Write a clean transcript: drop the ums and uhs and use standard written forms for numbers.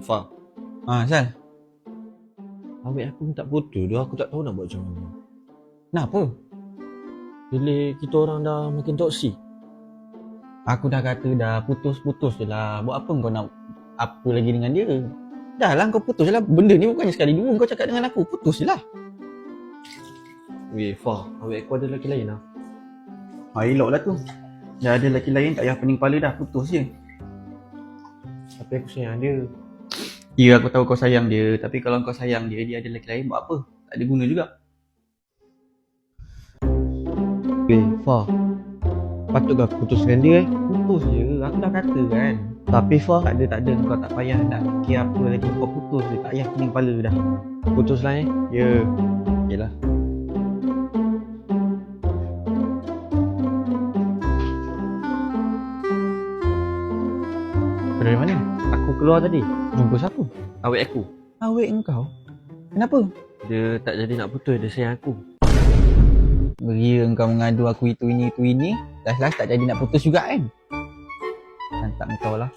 Fah. Sal. Awet aku minta putus tu, aku tak tahu nak buat macam mana. Kenapa? Bila kita orang dah makin toksik. Aku dah kata dah putus-putus je lah. Buat apa kau nak apa lagi dengan dia? Dah lah kau putus je lah. Benda ni bukannya sekali dua kau cakap dengan aku. Putus je lah. Fah, awet aku ada lelaki lain lah. Elok lah tu. Dah ada lelaki lain tak payah pening kepala dah. Putus je. Tapi aku sayang dia. Ya aku tahu kau sayang dia. Tapi kalau kau sayang dia, dia ada lelaki lain buat apa? Tak ada guna juga. Fah, patut ke aku putus dengan dia Putus je. Aku dah kata kan. Tapi Fah, Tak ada. Kau tak payah nak fikir apa lagi. Kau putus je. Tak payah pening kepala dah. putus lah Ya. Yelah. Dari mana? Aku keluar tadi, Jumpa siapa? awet aku. Awek engkau. Kenapa? Dia tak jadi nak putus, dia sayang aku. Beria engkau mengadu aku itu ini. Last tak jadi nak putus juga kan? Hantar engkau lah.